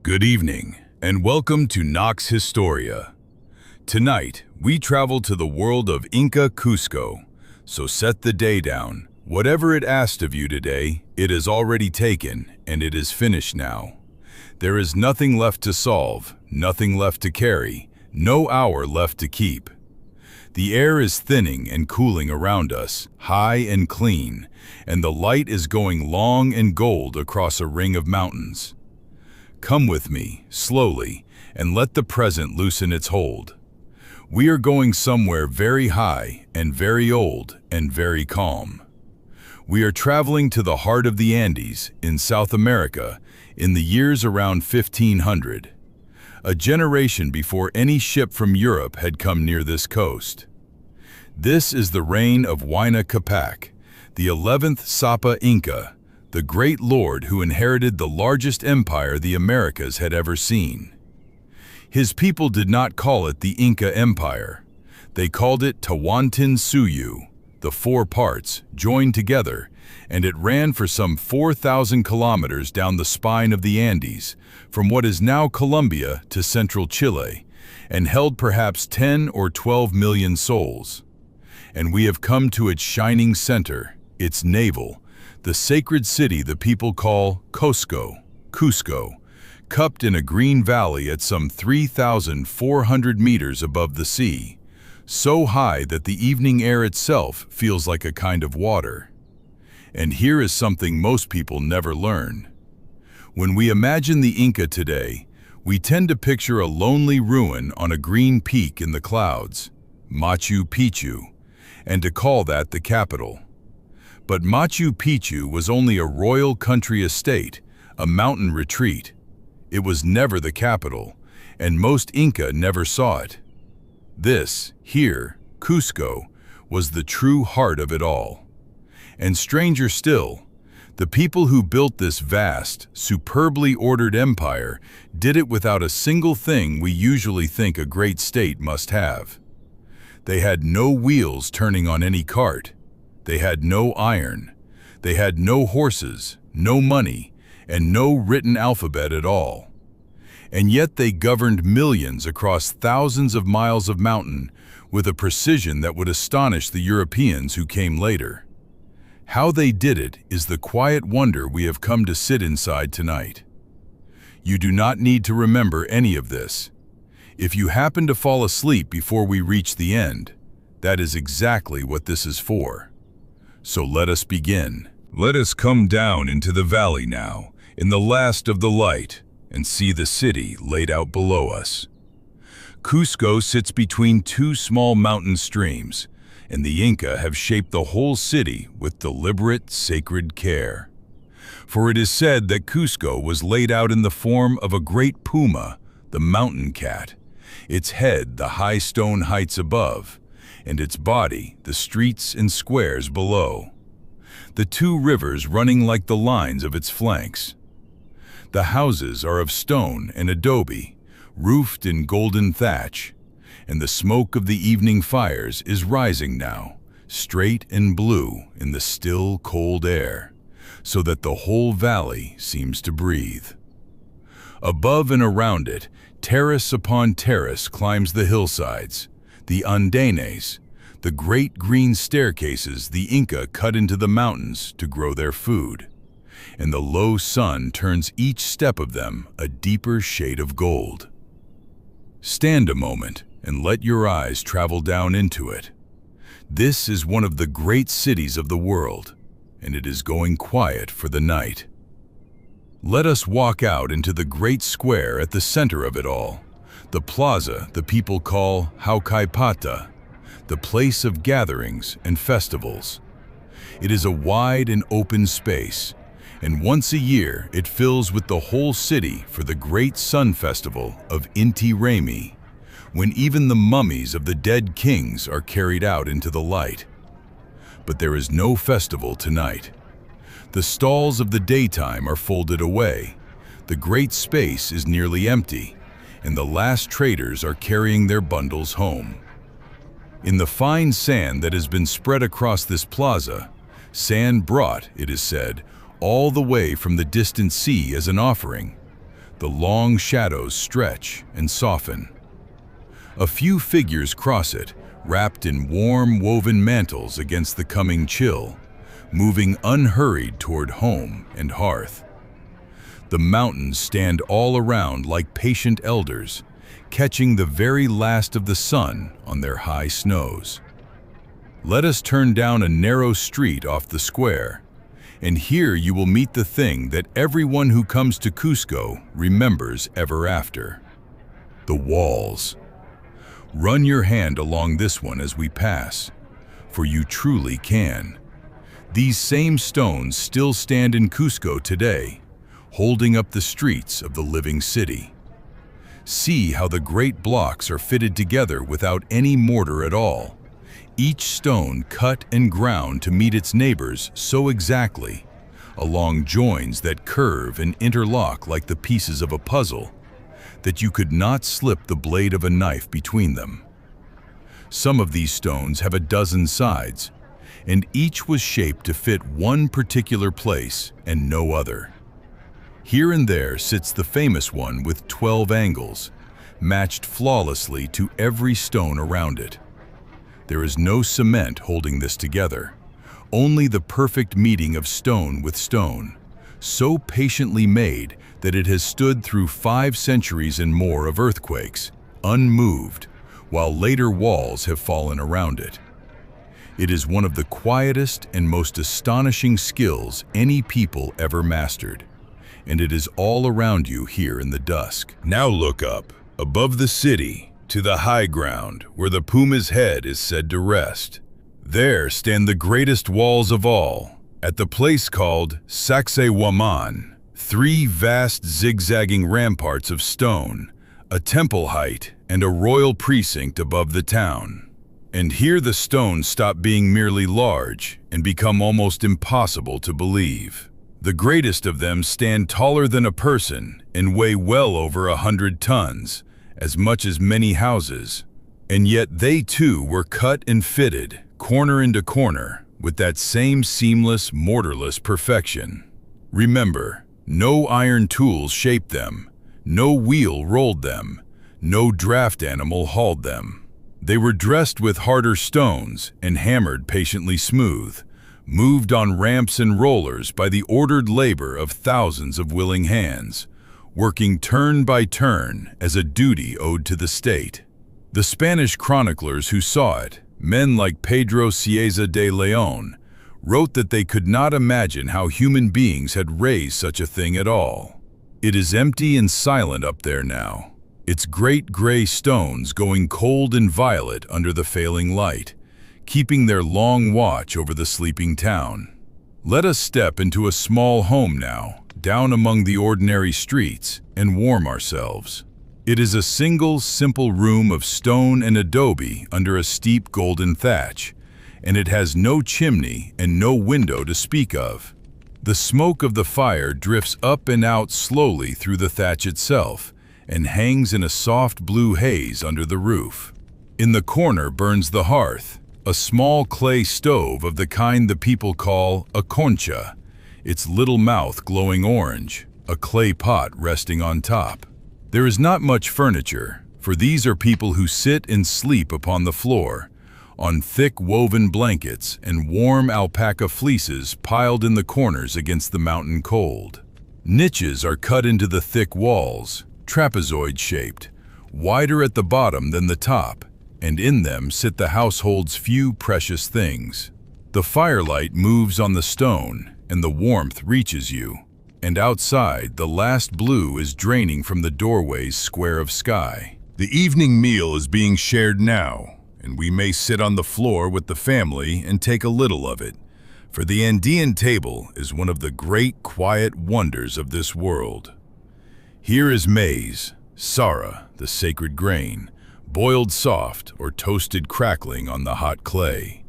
Good evening, and welcome to Nox Historia. Tonight, we travel to the world of Inca Cusco, so set the day down. Whatever it asked of you today, it is already taken, and it is finished now. There is nothing left to solve, nothing left to carry, no hour left to keep. The air is thinning and cooling around us, high and clean, and the light is going long and gold across a ring of mountains. Come with me, slowly, and let the present loosen its hold. We are going somewhere very high and very old and very calm. We are traveling to the heart of the Andes in South America in the years around 1500, a generation before any ship from Europe had come near this coast. This is the reign of Huayna Capac, the 11th Sapa Inca, the great lord who inherited the largest empire the Americas had ever seen. His people did not call it the Inca Empire. They called it Tawantinsuyu, the four parts, joined together, and it ran for some 4,000 kilometers down the spine of the Andes, from what is now Colombia to central Chile, and held perhaps 10 or 12 million souls. And we have come to its shining center, its navel, the sacred city the people call Cusco, cupped in a green valley at some 3,400 meters above the sea, so high that the evening air itself feels like a kind of water. And here is something most people never learn. When we imagine the Inca today, we tend to picture a lonely ruin on a green peak in the clouds, Machu Picchu, and to call that the capital. But Machu Picchu was only a royal country estate, a mountain retreat. It was never the capital, and most Inca never saw it. This, here, Cusco, was the true heart of it all. And stranger still, the people who built this vast, superbly ordered empire did it without a single thing we usually think a great state must have. They had no wheels turning on any cart. They had no iron. They had no horses, no money, and no written alphabet at all. And yet they governed millions across thousands of miles of mountain with a precision that would astonish the Europeans who came later. How they did it is the quiet wonder we have come to sit inside tonight. You do not need to remember any of this. If you happen to fall asleep before we reach the end, that is exactly what this is for. So let us begin. Let us come down into the valley now, in the last of the light, and see the city laid out below us. Cusco sits between two small mountain streams, and the Inca have shaped the whole city with deliberate, sacred care. For it is said that Cusco was laid out in the form of a great puma, the mountain cat, its head the high stone heights above, and its body the streets and squares below, the two rivers running like the lines of its flanks. The houses are of stone and adobe, roofed in golden thatch, and the smoke of the evening fires is rising now, straight and blue in the still, cold air, so that the whole valley seems to breathe. Above and around it, terrace upon terrace climbs the hillsides, the andenes, the great green staircases the Inca cut into the mountains to grow their food, and the low sun turns each step of them a deeper shade of gold. Stand a moment and let your eyes travel down into it. This is one of the great cities of the world, and it is going quiet for the night. Let us walk out into the great square at the center of it all, the plaza the people call Huaycapata, the place of gatherings and festivals. It is a wide and open space, and once a year it fills with the whole city for the great sun festival of Inti Raymi, when even the mummies of the dead kings are carried out into the light. But there is no festival tonight. The stalls of the daytime are folded away, the great space is nearly empty, and the last traders are carrying their bundles home. In the fine sand that has been spread across this plaza, sand brought, it is said, all the way from the distant sea as an offering, the long shadows stretch and soften. A few figures cross it, wrapped in warm woven mantles against the coming chill, moving unhurried toward home and hearth. The mountains stand all around like patient elders, catching the very last of the sun on their high snows. Let us turn down a narrow street off the square, and here you will meet the thing that everyone who comes to Cusco remembers ever after: the walls. Run your hand along this one as we pass, for you truly can. These same stones still stand in Cusco today, holding up the streets of the living city. See how the great blocks are fitted together without any mortar at all, each stone cut and ground to meet its neighbors so exactly, along joins that curve and interlock like the pieces of a puzzle, that you could not slip the blade of a knife between them. Some of these stones have a dozen sides, and each was shaped to fit one particular place and no other. Here and there sits the famous one with 12 angles, matched flawlessly to every stone around it. There is no cement holding this together, only the perfect meeting of stone with stone, so patiently made that it has stood through 5 centuries and more of earthquakes, unmoved, while later walls have fallen around it. It is one of the quietest and most astonishing skills any people ever mastered, and it is all around you here in the dusk. Now look up, above the city, to the high ground where the puma's head is said to rest. There stand the greatest walls of all, at the place called Sacsayhuaman, 3 vast zigzagging ramparts of stone, a temple height, and a royal precinct above the town. And here the stones stop being merely large and become almost impossible to believe. The greatest of them stand taller than a person and weigh well over 100 tons, as much as many houses. And yet they too were cut and fitted, corner into corner, with that same seamless, mortarless perfection. Remember, no iron tools shaped them, no wheel rolled them, no draft animal hauled them. They were dressed with harder stones and hammered patiently smooth, moved on ramps and rollers by the ordered labor of thousands of willing hands, working turn by turn as a duty owed to the state. The Spanish chroniclers who saw it, men like Pedro Cieza de Leon, wrote that they could not imagine how human beings had raised such a thing at all. It is empty and silent up there now, its great gray stones going cold and violet under the failing light, keeping their long watch over the sleeping town. Let us step into a small home now, down among the ordinary streets, and warm ourselves. It is a single, simple room of stone and adobe under a steep golden thatch, and it has no chimney and no window to speak of. The smoke of the fire drifts up and out slowly through the thatch itself, and hangs in a soft blue haze under the roof. In the corner burns the hearth, a small clay stove of the kind the people call a concha, its little mouth glowing orange, a clay pot resting on top. There is not much furniture, for these are people who sit and sleep upon the floor, on thick woven blankets and warm alpaca fleeces piled in the corners against the mountain cold. Niches are cut into the thick walls, trapezoid-shaped, wider at the bottom than the top, and in them sit the household's few precious things. The firelight moves on the stone, and the warmth reaches you, and outside the last blue is draining from the doorway's square of sky. The evening meal is being shared now, and we may sit on the floor with the family and take a little of it, for the Andean table is one of the great quiet wonders of this world. Here is maize, sara, the sacred grain, boiled soft or toasted crackling on the hot clay.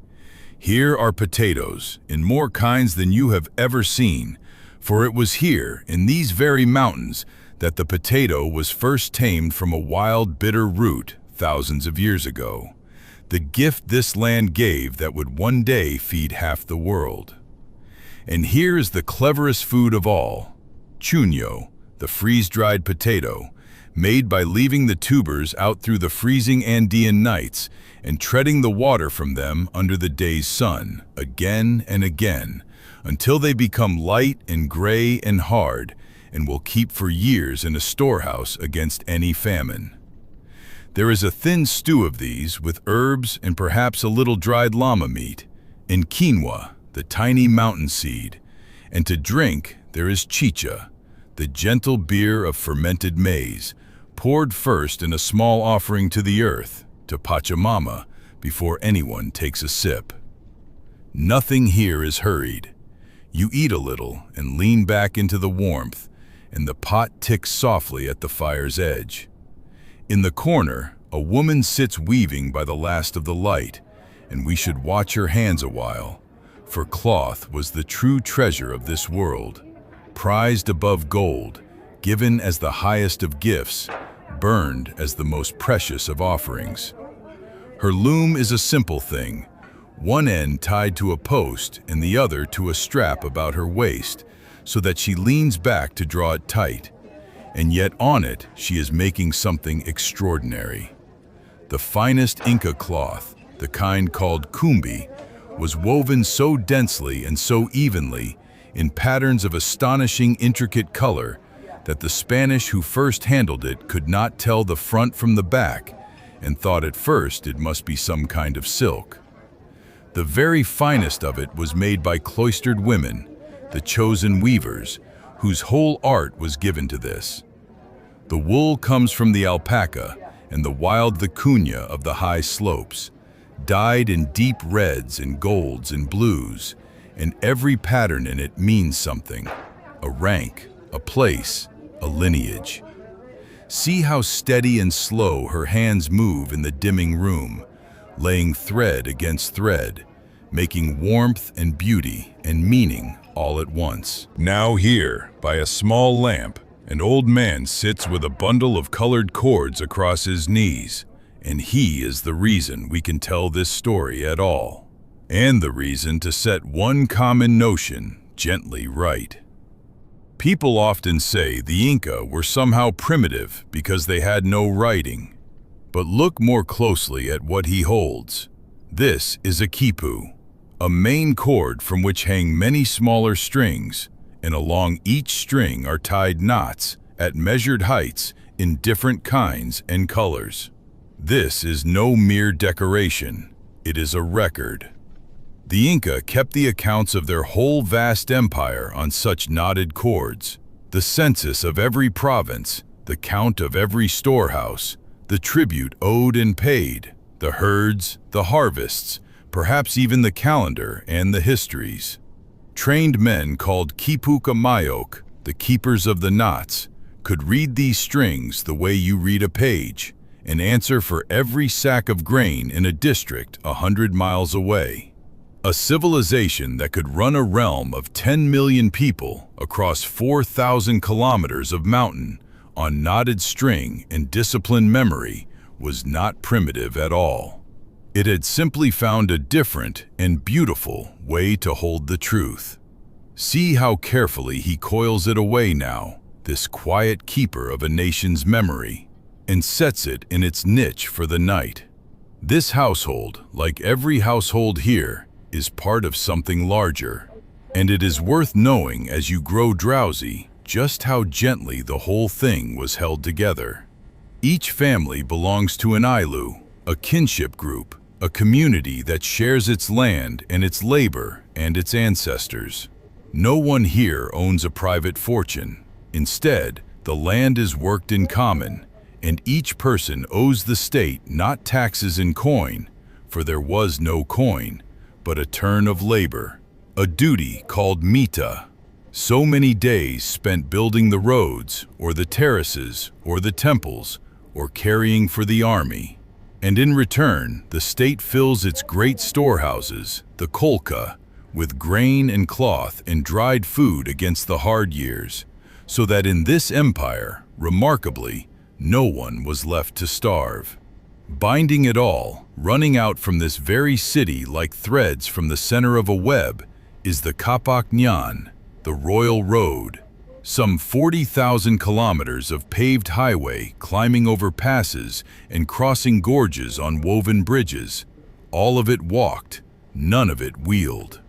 Here are potatoes, in more kinds than you have ever seen, for it was here, in these very mountains, that the potato was first tamed from a wild, bitter root thousands of years ago, the gift this land gave that would one day feed half the world. And here is the cleverest food of all, chuño, the freeze-dried potato, made by leaving the tubers out through the freezing Andean nights and treading the water from them under the day's sun, again and again, until they become light and gray and hard, and will keep for years in a storehouse against any famine. There is a thin stew of these with herbs and perhaps a little dried llama meat, and quinoa, the tiny mountain seed, and to drink there is chicha, the gentle beer of fermented maize, poured first in a small offering to the earth, to Pachamama, before anyone takes a sip. Nothing here is hurried. You eat a little and lean back into the warmth, and the pot ticks softly at the fire's edge. In the corner, a woman sits weaving by the last of the light, and we should watch her hands a while, for cloth was the true treasure of this world, prized above gold, given as the highest of gifts, burned as the most precious of offerings. Her loom is a simple thing, one end tied to a post and the other to a strap about her waist, so that she leans back to draw it tight, and yet on it she is making something extraordinary. The finest Inca cloth, the kind called kumbi, was woven so densely and so evenly in patterns of astonishing intricate color that the Spanish who first handled it could not tell the front from the back and thought at first it must be some kind of silk. The very finest of it was made by cloistered women, the chosen weavers, whose whole art was given to this. The wool comes from the alpaca and the wild vicuña of the high slopes, dyed in deep reds and golds and blues, and every pattern in it means something, a rank, a place, a lineage. See how steady and slow her hands move in the dimming room, laying thread against thread, making warmth and beauty and meaning all at once. Now here, by a small lamp, an old man sits with a bundle of colored cords across his knees, and he is the reason we can tell this story at all, and the reason to set one common notion gently right. People often say the Inca were somehow primitive because they had no writing, but look more closely at what he holds. This is a quipu, a main cord from which hang many smaller strings, and along each string are tied knots at measured heights in different kinds and colors. This is no mere decoration, it is a record. The Inca kept the accounts of their whole vast empire on such knotted cords, the census of every province, the count of every storehouse, the tribute owed and paid, the herds, the harvests, perhaps even the calendar and the histories. Trained men called quipu mayok, the keepers of the knots, could read these strings the way you read a page, and answer for every sack of grain in a district 100 miles away. A civilization that could run a realm of 10 million people across 4,000 kilometers of mountain on knotted string and disciplined memory was not primitive at all. It had simply found a different and beautiful way to hold the truth. See how carefully he coils it away now, this quiet keeper of a nation's memory, and sets it in its niche for the night. This household, like every household here, is part of something larger, and it is worth knowing as you grow drowsy just how gently the whole thing was held together. Each family belongs to an ilu, a kinship group, a community that shares its land and its labor and its ancestors. No one here owns a private fortune. Instead, the land is worked in common, and each person owes the state not taxes in coin, for there was no coin, but a turn of labor, a duty called mita. So many days spent building the roads, or the terraces, or the temples, or carrying for the army. And in return, the state fills its great storehouses, the kolka, with grain and cloth and dried food against the hard years, so that in this empire, remarkably, no one was left to starve. Binding it all, running out from this very city like threads from the center of a web, is the Kapak Nyan, the royal road, Some 40,000 kilometers of paved highway, climbing over passes and crossing gorges on woven bridges. All of it walked, none of it wheeled.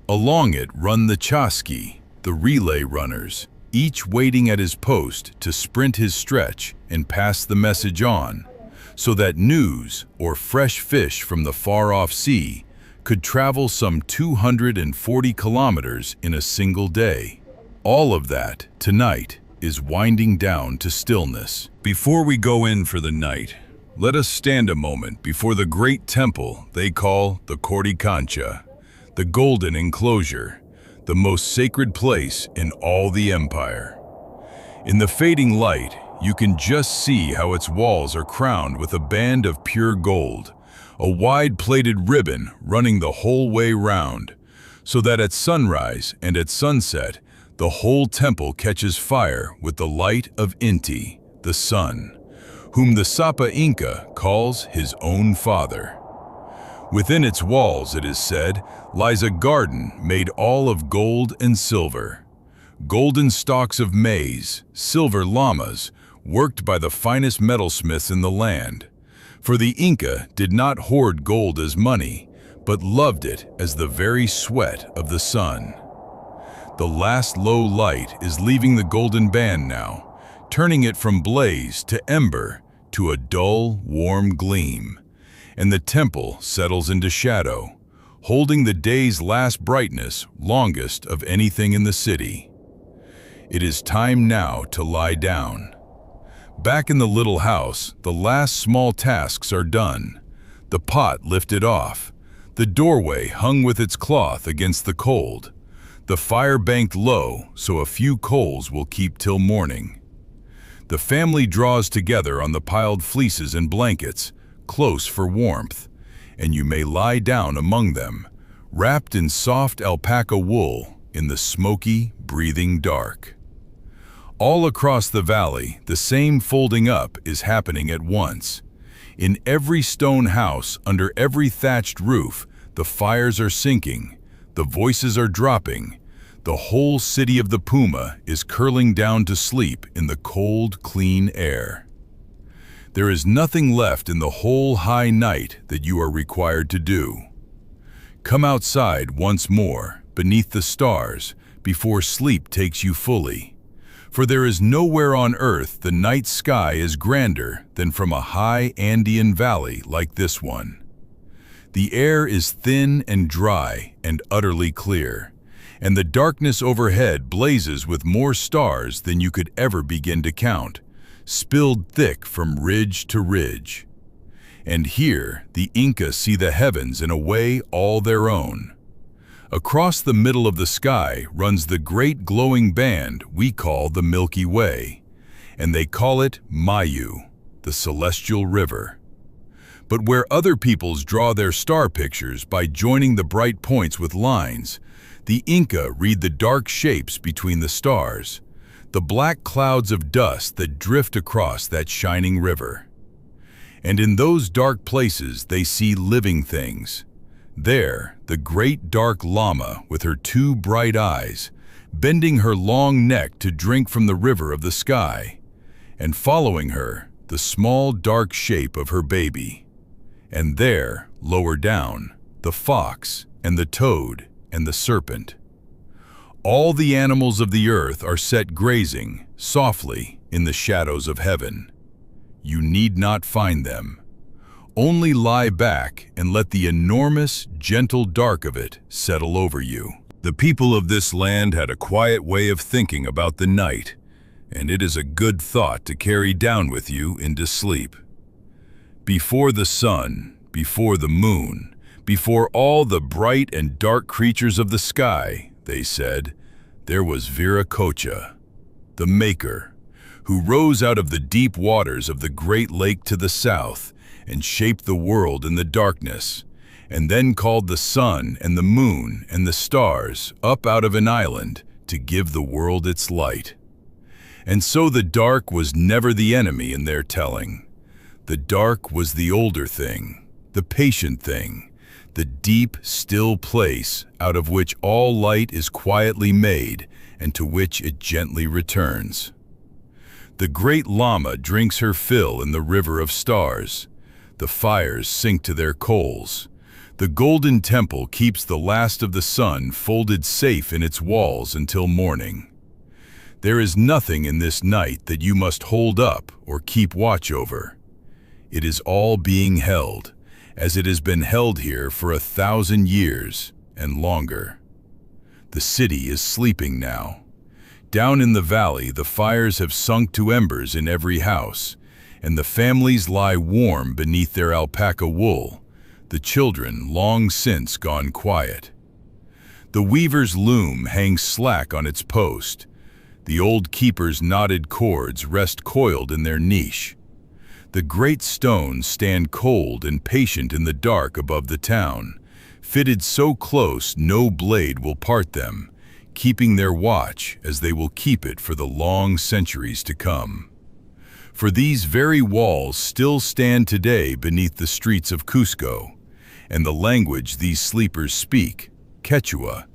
Along it run the chaski, the relay runners, each waiting at his post to sprint his stretch and pass the message on, so that news or fresh fish from the far-off sea could travel some 240 kilometers in a single day. All of that, tonight, is winding down to stillness. Before we go in for the night, let us stand a moment before the great temple they call the Coricancha, the golden enclosure, the most sacred place in all the empire. In the fading light, you can just see how its walls are crowned with a band of pure gold, a wide-plaited ribbon running the whole way round, so that at sunrise and at sunset, the whole temple catches fire with the light of Inti, the sun, whom the Sapa Inca calls his own father. Within its walls, it is said, lies a garden made all of gold and silver. Golden stalks of maize, silver llamas, worked by the finest metalsmiths in the land. For the Inca did not hoard gold as money, but loved it as the very sweat of the sun. The last low light is leaving the golden band now, turning it from blaze to ember to a dull, warm gleam, and the temple settles into shadow, holding the day's last brightness longest of anything in the city. It is time now to lie down. Back in the little house, the last small tasks are done. The pot lifted off, the doorway hung with its cloth against the cold, the fire banked low so a few coals will keep till morning. The family draws together on the piled fleeces and blankets, close for warmth, and you may lie down among them, wrapped in soft alpaca wool in the smoky, breathing dark. All across the valley, the same folding up is happening at once. In every stone house, under every thatched roof, the fires are sinking, the voices are dropping, the whole city of the Puma is curling down to sleep in the cold, clean air. There is nothing left in the whole high night that you are required to do. Come outside once more, beneath the stars, before sleep takes you fully. For there is nowhere on earth the night sky is grander than from a high Andean valley like this one. The air is thin and dry and utterly clear, and the darkness overhead blazes with more stars than you could ever begin to count, spilled thick from ridge to ridge. And here the Inca see the heavens in a way all their own. Across the middle of the sky runs the great glowing band we call the Milky Way, and they call it Mayu, the celestial river. But where other peoples draw their star pictures by joining the bright points with lines, the Inca read the dark shapes between the stars, the black clouds of dust that drift across that shining river. And in those dark places they see living things. There, the great dark llama with her two bright eyes, bending her long neck to drink from the river of the sky, and following her, the small dark shape of her baby. And there, lower down, the fox and the toad and the serpent. All the animals of the earth are set grazing, softly, in the shadows of heaven. You need not find them. Only lie back and let the enormous, gentle dark of it settle over you. The people of this land had a quiet way of thinking about the night, and it is a good thought to carry down with you into sleep. Before the sun, before the moon, before all the bright and dark creatures of the sky, they said, there was Viracocha, the Maker, who rose out of the deep waters of the great lake to the south and shaped the world in the darkness, and then called the sun and the moon and the stars up out of an island to give the world its light. And so the dark was never the enemy in their telling. The dark was the older thing, the patient thing, the deep, still place out of which all light is quietly made and to which it gently returns. The great llama drinks her fill in the river of stars. The fires sink to their coals. The golden temple keeps the last of the sun folded safe in its walls until morning. There is nothing in this night that you must hold up or keep watch over. It is all being held, as it has been held here for 1,000 years and longer. The city is sleeping now. Down in the valley, the fires have sunk to embers in every house, and the families lie warm beneath their alpaca wool, the children long since gone quiet. The weaver's loom hangs slack on its post. The old keeper's knotted cords rest coiled in their niche. The great stones stand cold and patient in the dark above the town, fitted so close no blade will part them, keeping their watch as they will keep it for the long centuries to come. For these very walls still stand today beneath the streets of Cusco, and the language these sleepers speak, Quechua,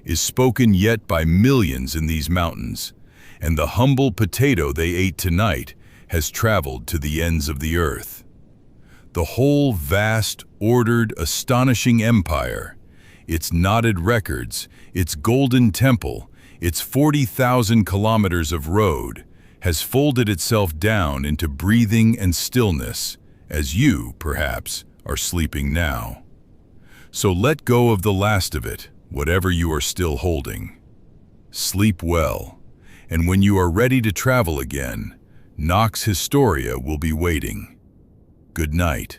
is spoken yet by millions in these mountains, and the humble potato they ate tonight has traveled to the ends of the earth. The whole vast, ordered, astonishing empire, its knotted records, its golden temple, its 40,000 kilometers of road, has folded itself down into breathing and stillness, as you, perhaps, are sleeping now. So let go of the last of it, whatever you are still holding. Sleep well, and when you are ready to travel again, Nox Historia will be waiting. Good night.